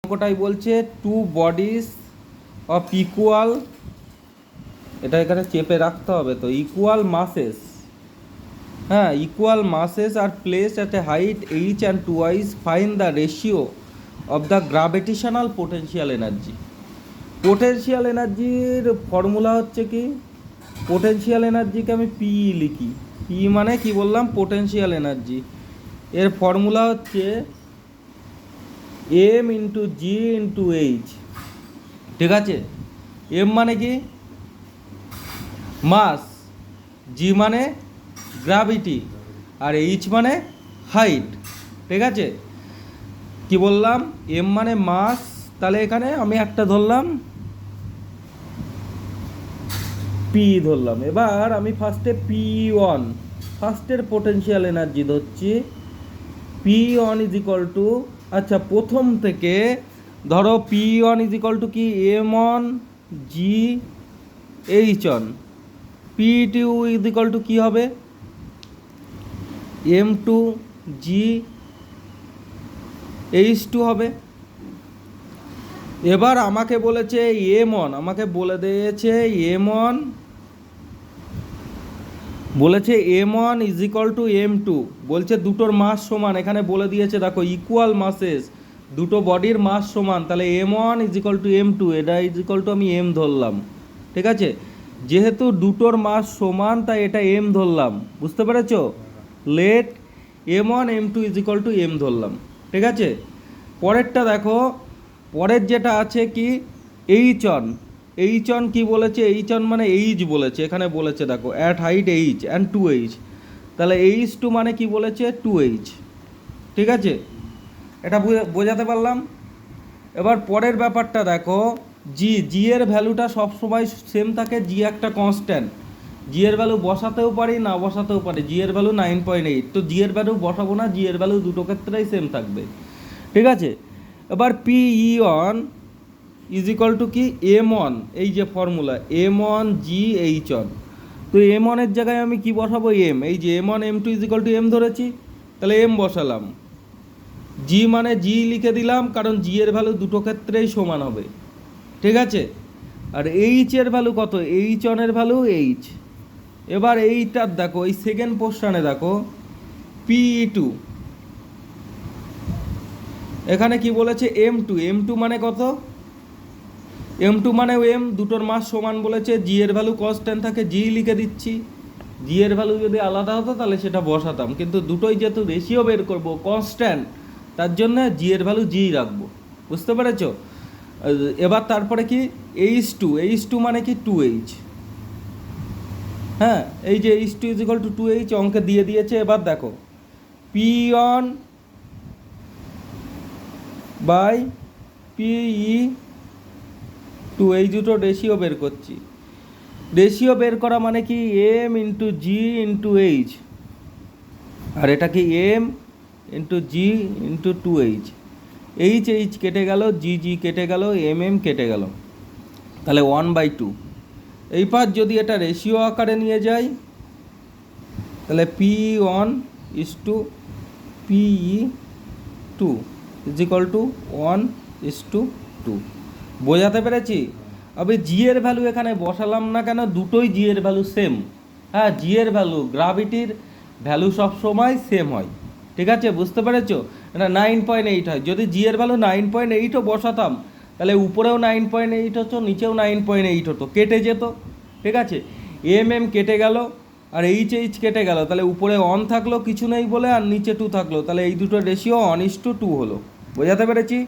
অঙ্কটাই বলছে two bodies of equal, এটা এখানে চেপে রাখতে হবে, তো ইকুয়াল মাসেস, হ্যাঁ ইকুয়াল মাসেস আর place at a height H and twice, find the ratio of the gravitational potential energy. Potential এনার্জির ফর্মুলা হচ্ছে কি, পোটেনশিয়াল এনার্জিকে আমি পি লিখি, পি মানে কি বললাম, পোটেনশিয়াল এনার্জি। এর ফর্মুলা হচ্ছে M into g into H, ঠিক আছে। এম মানে কি মাস, জি মানে গ্র্যাভিটি, আর এইচ মানে হাইট, ঠিক আছে। কি বললাম, এম মানে মাস, তাহলে এখানে আমি একটা ধরলাম পি ধরলাম। এবার আমি ফার্স্টে পি ওয়ান, ফার্স্টের পোটেনশিয়াল এনার্জি ধরছি, p one is equal to, আচ্ছা প্রথম থেকে ধরো p one is equal to কি, M one G H one, p two is equal to কী হবে, m two g h two হবে। এবার আমাকে বলেছে এম ওয়ান, আমাকে বলে দিয়েছে এম ওয়ান, বলেছে m one is equal to M two, বলছে দুটোর মাস সমান, এখানে বলে দিয়েছে দেখো ইকুয়াল মাসেস, দুটো বডির মাস সমান, তাহলে M one is equal to M two, এটা ইজ ইকুয়াল টু আমি এম ধরলাম, ঠিক আছে। যেহেতু দুটোর মাস সমান তাই এটা এম ধরলাম, বুঝতে পেরেছ, let M one M two is equal to M ধরলাম, ঠিক আছে। পরেরটা দেখো, পরের যেটা আছে কি এইচ অন, এইচ অন কী বলেছে, এইচ অন মানে এইচ বলেছে, এখানে বলেছে দেখো at height H and two H, তাহলে এইচ টু মানে কি বলেছে টু এইচ, ঠিক আছে। এটা বোঝাতে পারলাম। এবার পরের ব্যাপারটা দেখো, জি, জি এর ভ্যালুটা সবসময় সেম থাকে, জি একটা কনস্ট্যান্ট, জি এর ভ্যালু বসাতেও পারি না বসাতেও পারি, জি এর ভ্যালু 9.8, তো জি এর ভ্যালু বসাবো না, জি এর ভ্যালু দুটো ক্ষেত্রেই সেম থাকবে, ঠিক আছে। এবার P E one is equal to কি এম ওয়ান, এই যে formula M one G H one, তো এম ওয়ানের জায়গায় আমি কি বসাবো এম, এই যে M one M two is equal to M ধরেছি, তাহলে এম বসালাম, জি মানে জি লিখে দিলাম, কারণ জি এর ভ্যালু দুটো ক্ষেত্রেই সমান হবে, ঠিক আছে। আর এইচ এর ভ্যালু কত, এইচ ওয়ানের ভ্যালু এইচ। এবার এইটার দেখো, এই সেকেন্ড পোর্শনে দেখো পি টু, এখানে কি বলেছে এম টু, এম টু মানে কত, এম টু মানে এম, দুটোর মাস সমান বলেছে, জি এর ভ্যালু কনস্ট্যান্ট থাকে, জি লিখে দিচ্ছি, জি এর ভ্যালু যদি আলাদা হতো তাহলে সেটা বসাতাম, কিন্তু দুটোই যেহেতু রেশিও বের করবো কনস্ট্যান্ট, তার জন্য জি এর ভ্যালু জি রাখবো, বুঝতে পেরেছ। এবার তারপরে কি এইচ টু, এইচ টু মানে কি টু এইচ, হ্যাঁ এই যে H two is equal to two H অঙ্কে দিয়ে দিয়েছে। এবার দেখো P one by P E two, এই দুটো রেশিও বের করছি, রেশিও বের করা মানে কি m into g into h, আর এটা কি m into g into two h, h h কেটে গেল, জি জি কেটে গেল, এম এম কেটে গেল, তাহলে 1/2। এইবার যদি এটা রেশিও আকারে নিয়ে যাই, তাহলে p one is to p two is equal to 1:2, বোঝাতে পেরেছি। তবে জি এর ভ্যালু এখানে বসালাম না কেন, দুটোই জি এর ভ্যালু সেম, হ্যাঁ জি এর ভ্যালু গ্র্যাভিটির ভ্যালু সব সময় সেম হয়, ঠিক আছে, বুঝতে পেরেছো। এটা 9.8 হয়, যদি জি এর ভ্যালু 9.8ও বসাতাম তাহলে উপরেও 9.8 হতো, নিচেও 9.8 হতো, কেটে যেত, ঠিক আছে। এম এম কেটে গেল আর এইচ এইচ কেটে গেল, তাহলে উপরে অন থাকলো কিছু নেই বলে, আর নিচে টু থাকলো, তাহলে এই দুটো রেশিও 1:2 হলো, বোঝাতে পেরেছি।